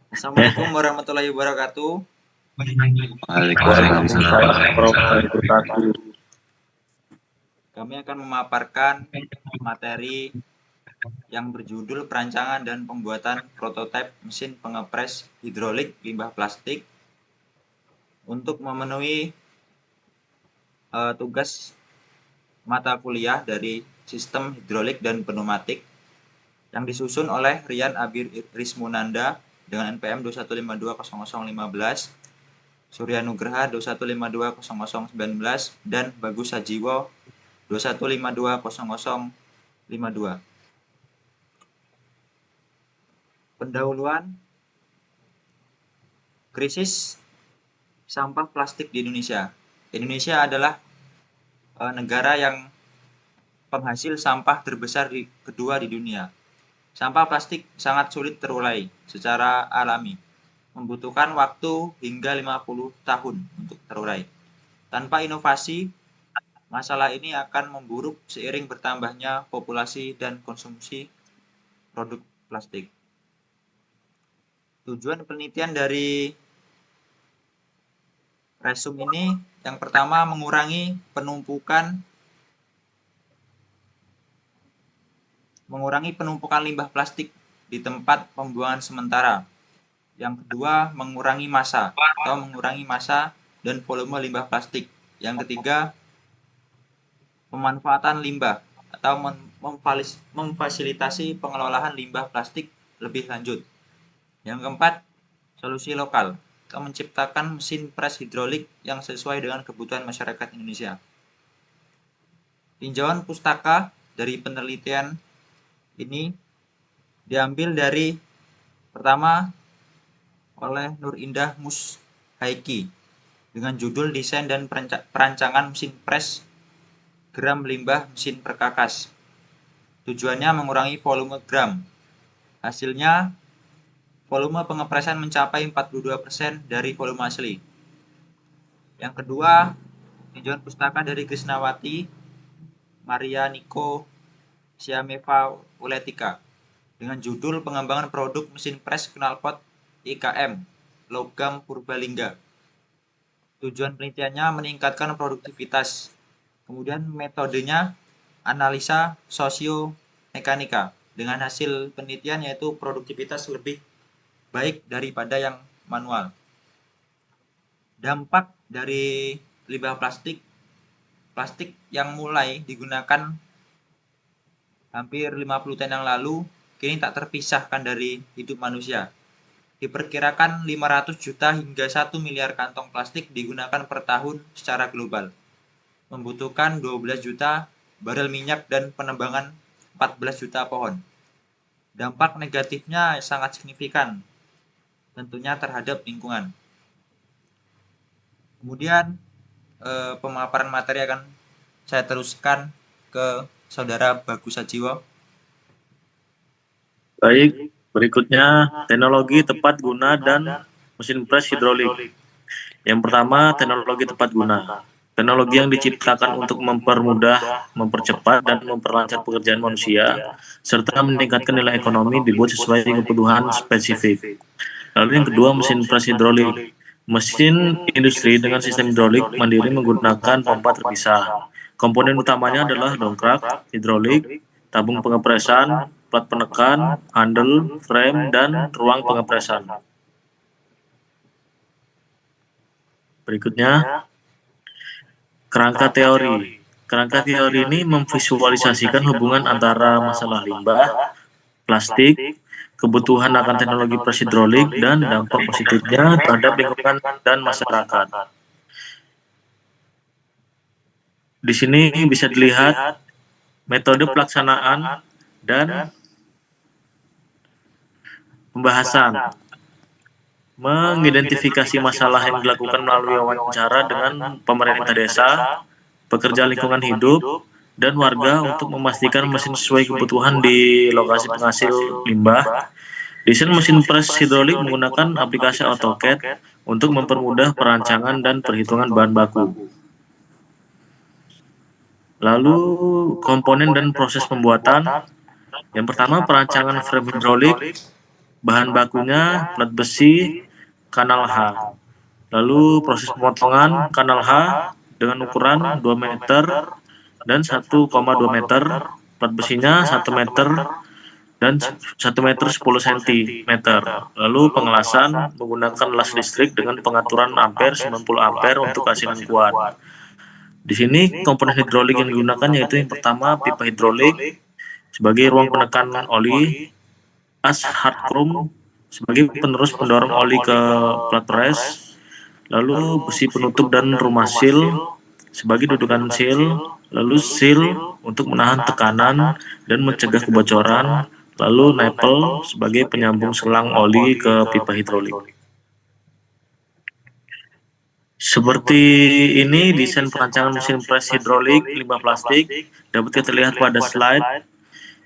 Assalamualaikum warahmatullahi wabarakatuh. Waalaikumsalam warahmatullahi wabarakatuh. Kami akan memaparkan materi yang berjudul perancangan dan pembuatan prototipe mesin pengepres hidrolik limbah plastik untuk memenuhi tugas mata kuliah dari sistem hidrolik dan pneumatik yang disusun oleh Rian Abir Rismunanda dengan NPM 2152015, Surya Nugraha 2152019, dan Bagus Sajiwo 2152052. Pendahuluan krisis sampah plastik di Indonesia. Indonesia adalah negara yang penghasil sampah terbesar kedua di dunia. Sampah plastik sangat sulit terurai secara alami, membutuhkan waktu hingga 50 tahun untuk terurai. Tanpa inovasi, masalah ini akan memburuk seiring bertambahnya populasi dan konsumsi produk plastik. Tujuan penelitian dari resum ini yang pertama mengurangi penumpukan limbah plastik di tempat pembuangan sementara. Yang kedua, mengurangi massa dan volume limbah plastik. Yang ketiga, pemanfaatan limbah atau memfasilitasi pengelolaan limbah plastik lebih lanjut. Yang keempat, solusi lokal atau menciptakan mesin pres hidrolik yang sesuai dengan kebutuhan masyarakat Indonesia. Tinjauan pustaka dari penelitian ini diambil dari pertama oleh Nur Indah Mushaiki dengan judul Desain dan Perancangan Mesin Pres Gram Limbah Mesin Perkakas. Tujuannya mengurangi volume gram. Hasilnya, volume pengepresan mencapai 42% dari volume asli. Yang kedua, tinjauan pustaka dari Krisnawati Maria Niko Siameva Uletika dengan judul Pengembangan Produk Mesin Pres Knalpot IKM Logam Purbalingga. Tujuan penelitiannya meningkatkan produktivitas. Kemudian metodenya analisa sosio-mekanika dengan hasil penelitian yaitu produktivitas lebih baik daripada yang manual. Dampak dari limbah plastik yang mulai digunakan hampir 50 tahun yang lalu kini tak terpisahkan dari hidup manusia. Diperkirakan 500 juta hingga 1 miliar kantong plastik digunakan per tahun secara global. Membutuhkan 12 juta barel minyak dan penebangan 14 juta pohon. Dampak negatifnya sangat signifikan tentunya terhadap lingkungan. Kemudian pemaparan materi akan saya teruskan ke Saudara Bagus Sajiwo. Baik, berikutnya teknologi tepat guna dan mesin pres hidrolik. Yang pertama, teknologi tepat guna. Teknologi yang diciptakan untuk mempermudah, mempercepat, dan memperlancar pekerjaan manusia, serta meningkatkan nilai ekonomi dibuat sesuai kebutuhan spesifik. Lalu yang kedua, mesin pres hidrolik. Mesin industri dengan sistem hidrolik mandiri menggunakan pompa terpisah. Komponen utamanya adalah dongkrak, hidrolik, tabung pengepresan, plat penekan, handle, frame, dan ruang pengepresan. Berikutnya, kerangka teori. Kerangka teori ini memvisualisasikan hubungan antara masalah limbah, plastik, kebutuhan akan teknologi pres hidrolik, dan dampak positifnya terhadap lingkungan dan masyarakat. Di sini bisa dilihat metode pelaksanaan dan pembahasan. Mengidentifikasi masalah yang dilakukan melalui wawancara dengan pemerintah desa, pekerja lingkungan hidup, dan warga untuk memastikan mesin sesuai kebutuhan di lokasi penghasil limbah. Desain mesin pres hidrolik menggunakan aplikasi AutoCAD untuk mempermudah perancangan dan perhitungan bahan baku. Lalu komponen dan proses pembuatan. Yang pertama, perancangan frame hidrolik. Bahan bakunya plat besi kanal H. Lalu proses pemotongan kanal H dengan ukuran 2 meter dan 1,2 meter. Plat besinya 1 meter dan 1 meter 10 cm. Lalu pengelasan menggunakan las listrik dengan pengaturan ampere 90 ampere untuk asinan kuat. Di sini komponen hidrolik yang digunakan yaitu yang pertama pipa hidrolik sebagai ruang penekan oli, as hard chrome sebagai penerus pendorong oli ke plat press, lalu besi penutup dan rumah seal sebagai dudukan seal, lalu seal untuk menahan tekanan dan mencegah kebocoran, lalu nipple sebagai penyambung selang oli ke pipa hidrolik. Seperti ini desain perancangan mesin pres hidrolik limbah plastik dapat kita lihat pada slide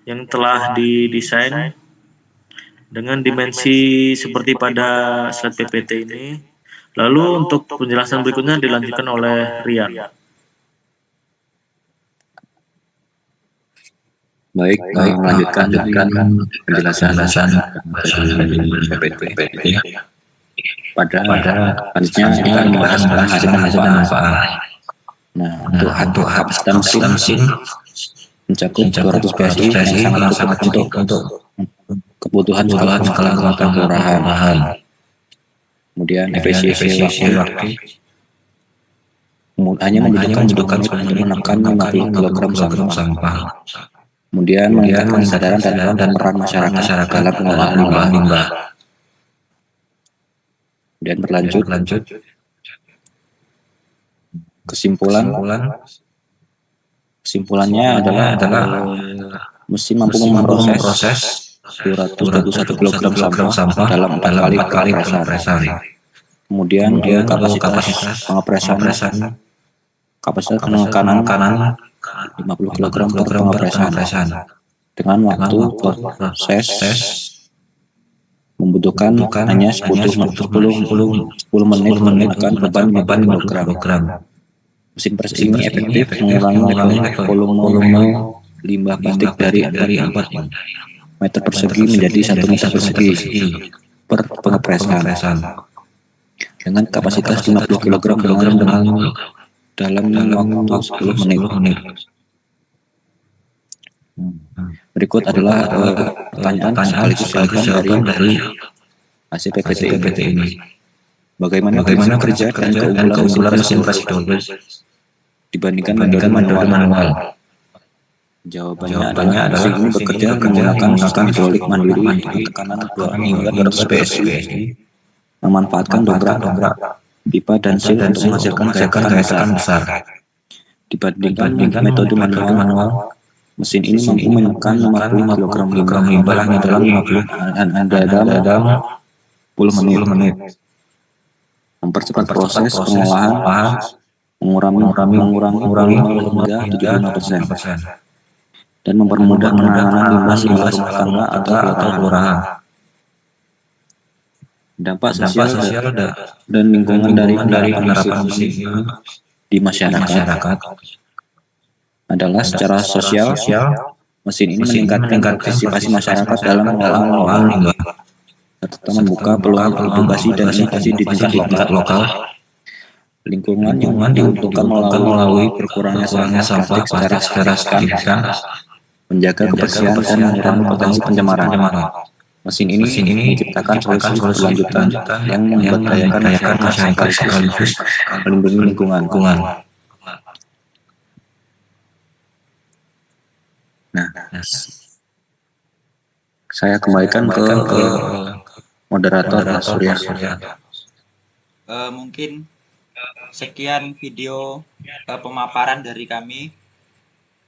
yang telah didesain dengan dimensi seperti pada slide PPT ini. Lalu untuk penjelasan berikutnya dilanjutkan oleh Rian. Baik, melanjutkan penjelasan PPT. Pada selanjutnya kita membahas hasil manfaat. Nah, untuk kapasitas mesin mencakup 200 PSI yang sangat cukup untuk kebutuhan skala kelurahan. Kemudian efisiensi waktu hanya membutuhkan untuk menekan 50 kg sampah. Kemudian meningkatkan kesadaran dan peran masyarakat dalam pengolahan limbah. Dan berlanjut kesimpulannya adalah mesin mampu memproses 221 kg sampah dalam 4 kali kompresan. Kemudian kapasitas pengepresan kapasitas penekanan 50 kg per pengepresan dengan waktu proses membutuhkan hanya 10 menit menggunakan beban 5 kg. Mesin pres ini efektif mengurangi volume limbah plastik dari 4 meter persegi menjadi 1 meter persegi per pengepresan dengan kapasitas 50 kg dalam waktu 10 menit. Berikut adalah pertanyaan sekaligus jawaban dari hasil PPT ini. Bagaimana kerja dan keunggulan mesin pres hidrolik dibandingkan metode manual? Jawabannya adalah mesin ini bekerja menggunakan sistem hidrolik mandiri dengan tekanan 2 hingga 200 PSI, memanfaatkan dobrak pipa dan seal untuk menghasilkan gaya besar. Dibandingkan metode manual, mesin ini mampu menekan 50 kg limbah dalam 10 menit, mempercepat proses pengolahan, mengurangi hingga 75%, dan mempermudah penanganan limbah rumah tangga atau kelurahan. Dampak sosial dan lingkungan dari penerapan mesin di masyarakat adalah secara sosial, mesin ini meningkatkan partisipasi masyarakat dalam pengolahan limbah serta membuka peluang edukasi dan inovasi di tingkat lokal. Lingkungan yang diuntungkan melalui berkurangnya sampah plastik secara signifikan, menjaga kebersihan dan mengurangi potensi pencemaran. Mesin ini menciptakan solusi berkelanjutan yang memberdayakan masyarakat sekaligus melindungi lingkungan. Nah, saya kembalikan ke moderator Mas Surya. Mungkin sekian video pemaparan dari kami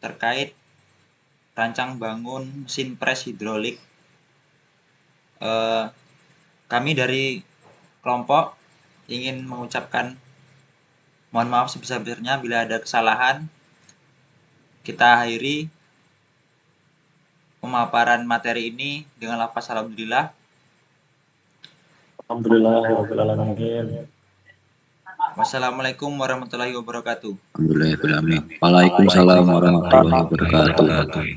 terkait rancang bangun mesin pres hidrolik. Kami dari kelompok ingin mengucapkan mohon maaf sebesar-besarnya bila ada kesalahan. Kita akhiri pemaparan materi ini dengan lafaz alhamdulillah. Alhamdulillahirrahmanirrahim. Wassalamualaikum warahmatullahi wabarakatuh. Alhamdulillah. Waalaikumsalam warahmatullahi wabarakatuh.